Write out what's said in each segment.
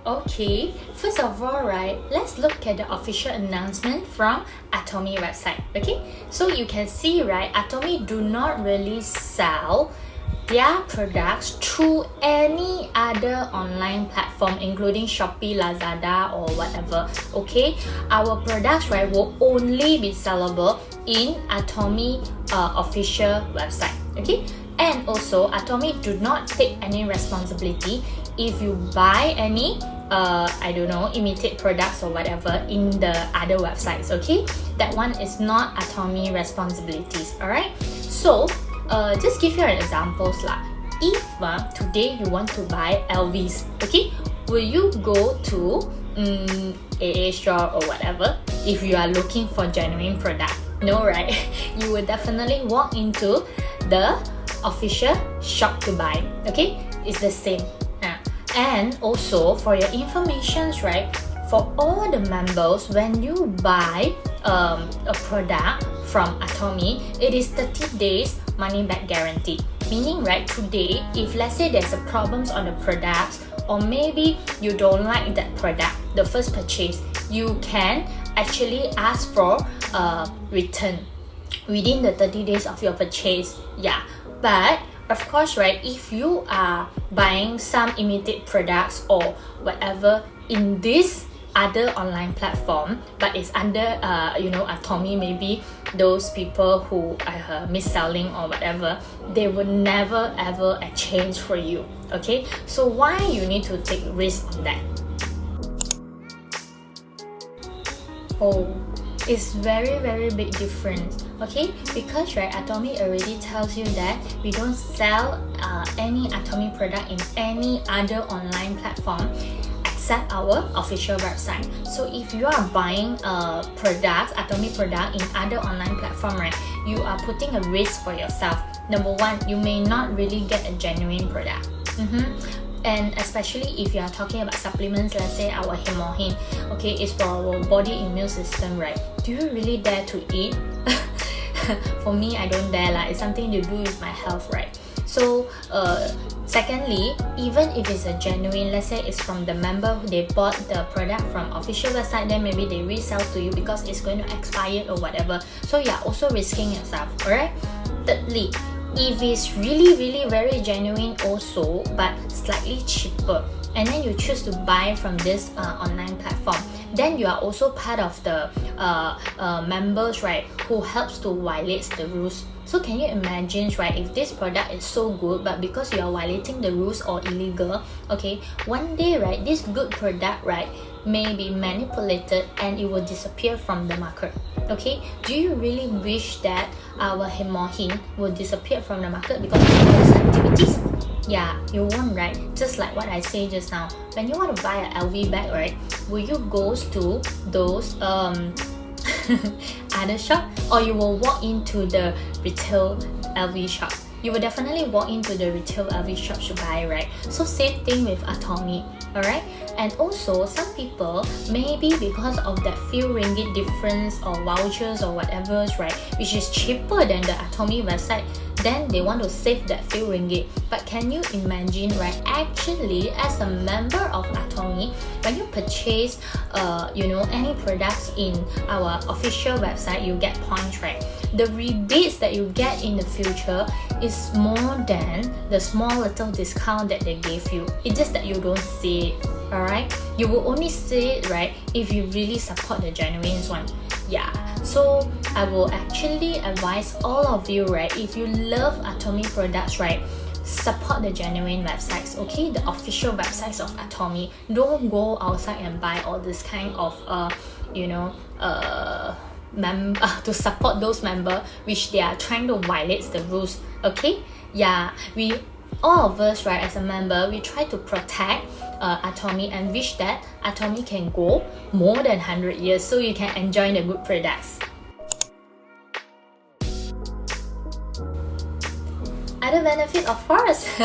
Okay, first of all, right, let's look at the official announcement from Atomy website. Okay, so you can see, right, Atomy do not really sell their products through any other online platform, including Shopee, Lazada, or whatever. Okay, our products, right, will only be sellable in Atomy official website. Okay, and also Atomy do not take any responsibility if you buy any I don't know, imitate products or whatever in the other websites. Okay, that one is not Atomy responsibilities. All right, so just give you an examples lah. If today you want to buy LVs, okay, will you go to AA store or whatever if you are looking for genuine product? No, right? You will definitely walk into the official shop to buy. Okay, it's the same. And also for your informations, right, for all the members, when you buy a product from Atomy, it is 30 days money back guarantee. Meaning, right, today, if let's say there's a problems on the products, or maybe you don't like that product, the first purchase, you can actually ask for a return within the 30 days of your purchase. Yeah, but of course, right, if you are buying some imitate products or whatever in this other online platform, but it's under Atomy, maybe those people who are mis-selling or whatever, they will never ever exchange for you. Okay, so why you need to take risk on that? Oh, it's very big difference. Okay, because right, Atomy already tells you that we don't sell any Atomy product in any other online platform except our official website. So if you are buying products, Atomy product in other online platform, right, you are putting a risk for yourself. Number one, you may not really get a genuine product. And especially if you are talking about supplements, let's say our hemohin, okay, it's for our body immune system, right? Do you really dare to eat? For me, I don't dare lah. It's something to do with my health, right? So secondly, even if it's a genuine, let's say it's from the member who they bought the product from official website, then maybe they resell to you because it's going to expire or whatever. So you're also risking yourself, alright? Thirdly, if it's really very genuine also, but slightly cheaper, and then you choose to buy from this online platform, then you are also part of the members, right, who helps to violate the rules. So can you imagine, right, if this product is so good, but because you are violating the rules or illegal, okay, one day, right, this good product, right, may be manipulated and it will disappear from the market. Okay, do you really wish that our hemohin will disappear from the market because of those activities? Yeah, you won't, right? Just like what I say just now, when you want to buy an LV bag, right, will you go to those other shop, or you will walk into the retail LV shop? You will definitely walk into the retail LV shop to buy, right? So same thing with Atomy, alright? And also some people, maybe because of that few ringgit difference or vouchers or whatever, right, which is cheaper than the Atomy website, then they want to save that few ringgit. But can you imagine, right, actually as a member of Atomy, when you purchase any products in our official website, you get points, right? The rebates that you get in the future is more than the small little discount that they gave you. It's just that you don't see it, alright? You will only see it, right, if you really support the genuine one. Yeah, so I will actually advise all of you, right, if you love Atomy products, right, support the genuine websites, okay, the official websites of Atomy. Don't go outside and buy all this kind of to support those members which they are trying to violate the rules. Okay, yeah, we all of us, right, as a member, we try to protect Atomy and wish that Atomy can go more than 100 years so you can enjoy the good products. Other benefit, of course,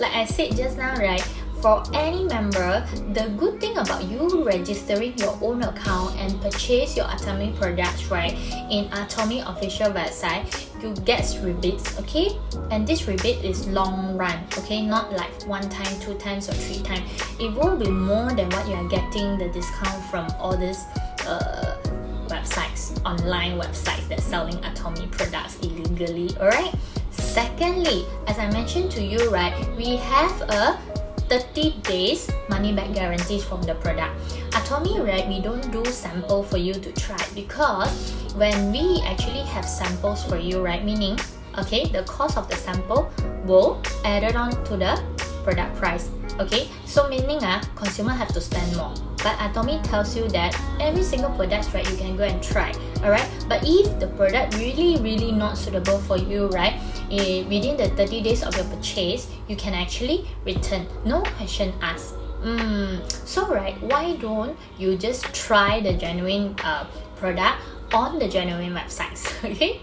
like I said just now, right, for any member, the good thing about you registering your own account and purchase your Atomy products, right, in Atomy official website, you get rebates, okay? And this rebate is long run, okay? Not like 1 time, 2 times or 3 times. It will be more than what you are getting the discount from all these websites, online websites that selling Atomy products illegally, alright? Secondly, as I mentioned to you, right, we have a 30 days money back guarantees from the product. Atomy, right, we don't do sample for you to try, because when we actually have samples for you, right, meaning, okay, the cost of the sample will added on to the product price, okay? So meaning consumer have to spend more. But Atomy tells you that every single product, right, you can go and try, alright? But if the product really not suitable for you, right, within the 30 days of your purchase, you can actually return, no question asked. So right, why don't you just try the genuine product on the genuine websites, okay?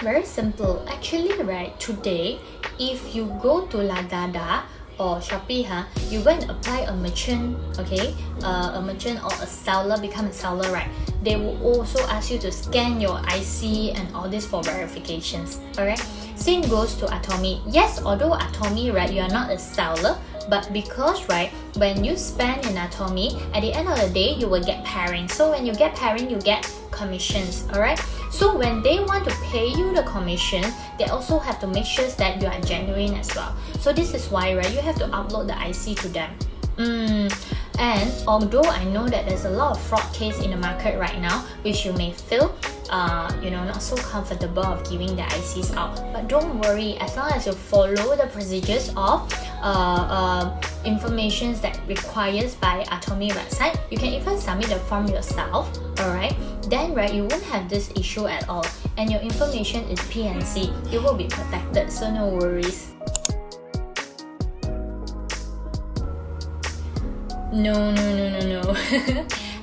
Very simple. Actually, right, today, if you go to Lazada or Shopee, you go and apply a merchant, okay? A merchant or a seller, become a seller, right? They will also ask you to scan your IC and all this for verifications, alright? Same goes to Atomy. Yes, although Atomy, right, you are not a seller, but because, right, when you spend in Atomy, at the end of the day, you will get pairing. So when you get pairing, you get commissions, alright? So when they want to pay you the commission, they also have to make sure that you are genuine as well. So this is why, right, you have to upload the IC to them. And although I know that there's a lot of fraud case in the market right now, which you may feel not so comfortable of giving the ICs out, but don't worry, as long as you follow the procedures of informations that requires by Atomy website, you can even submit the form yourself, alright? Then, right, you won't have this issue at all, and your information is PNC, it will be protected, so no worries. No.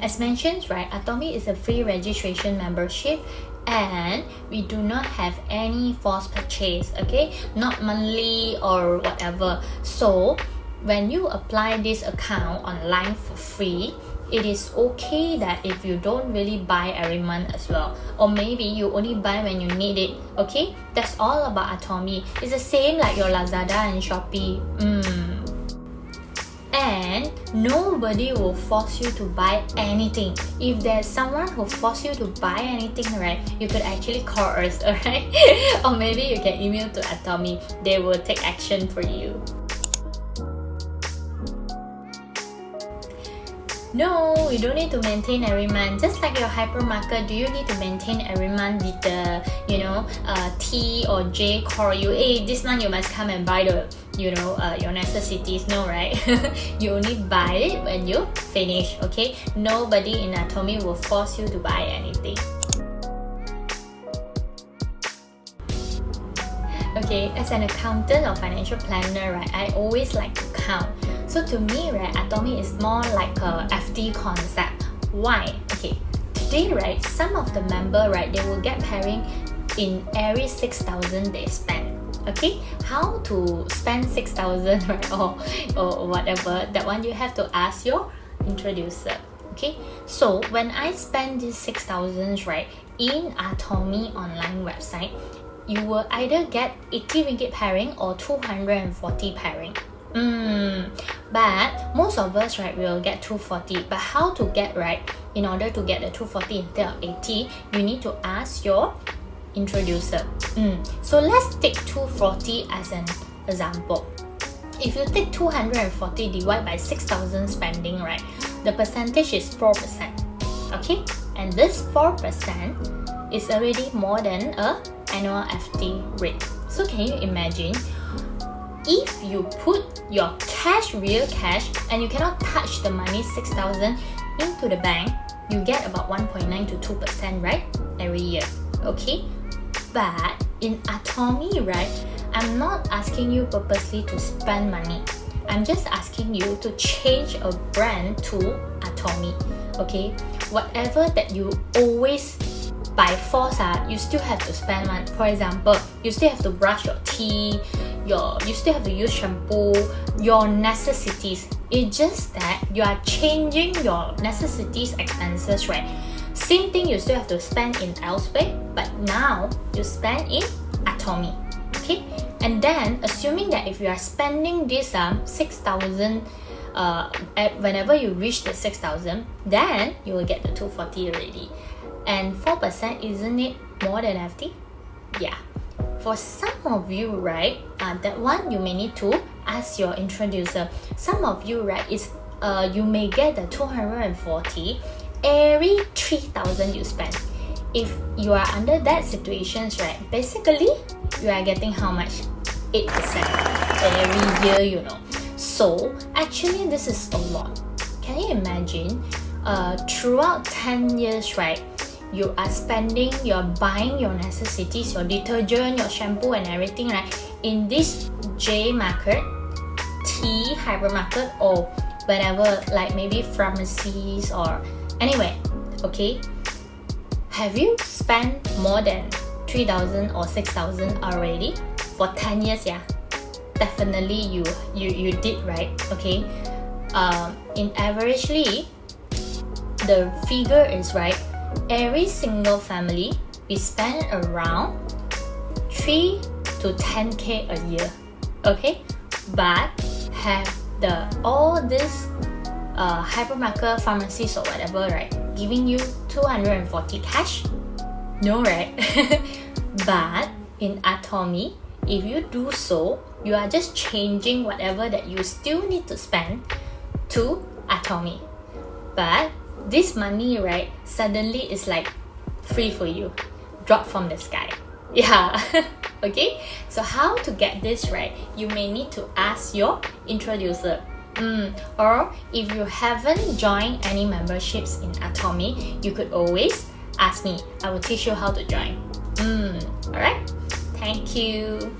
As mentioned, right, Atomy is a free registration membership, and we do not have any forced purchase, okay? Not monthly or whatever. So when you apply this account online for free, it is okay that if you don't really buy every month as well, or maybe you only buy when you need it, okay? That's all about Atomy. It's the same like your Lazada and Shopee. And nobody will force you to buy anything. If there's someone who force you to buy anything, right, you could actually call us, alright? Or maybe you can email to Atomy. They will take action for you. No, you don't need to maintain every month. Just like your hypermarket, do you need to maintain every month? Did the T or J call you, hey, this month you must come and buy the your necessities? No, right? You only buy it when you finish, okay? Nobody in Atomy will force you to buy anything. Okay, as an accountant or financial planner, right, I always like to count. So to me, right, Atomy is more like a FD concept. Why? Okay, today, right, some of the member, right, they will get pairing in every 6,000 they spend. Okay, how to spend 6,000, right, or whatever, that one you have to ask your introducer. Okay, so when I spend these 6,000, right, in Atomy online website, you will either get 80 ringgit pairing or 240 pairing. But most of us, right, will get 240. But how to get, right, in order to get the 240 instead of 80, you need to ask your introducer. So let's take 240 as an example. If you take 240 divided by 6,000 spending, right, the percentage is 4%. Okay, and this 4% is already more than a annual FD rate. So can you imagine, if you put your cash, real cash, and you cannot touch the money 6,000 into the bank, you get about 1.9 to 2%, right, every year. Okay, but in Atomy, right, I'm not asking you purposely to spend money. I'm just asking you to change a brand to Atomy. Okay, whatever that you always by force, you still have to spend one. For example, you still have to brush your teeth, you still have to use shampoo, your necessities. It's just that you are changing your necessities expenses, right? Same thing, you still have to spend in elsewhere, but now you spend in Atomy. Okay, and then assuming that if you are spending this 6,000 whenever you reach the 6,000, then you will get the 240 already. And 4%, isn't it more than FD? Yeah. For some of you, right, that one you may need to ask your introducer. Some of you, right, is you may get the 240 every 3,000 you spend. If you are under that situations, right, basically you are getting how much? 8% every year, you know. So actually this is a lot. Can you imagine throughout 10 years, right, you are spending, you're buying your necessities, your detergent, your shampoo and everything, right, in this J market, T hypermarket, or whatever, like maybe pharmacies or anywhere. Okay, have you spent more than 3,000 or 6,000 already for 10 years? Yeah, definitely you did, right? Okay, in averagely the figure is, right, every single family we spend around 3 to 10k a year. Okay, but have all this hypermarket, pharmacies or whatever, right, giving you 240 cash? No, right? But in Atomy, if you do so, you are just changing whatever that you still need to spend to Atomy. But this money, right, suddenly is like free for you, drop from the sky. Yeah. Okay, so how to get this, right? You may need to ask your introducer. Or if you haven't joined any memberships in Atomy, you could always ask me. I will teach you how to join. Alright, thank you.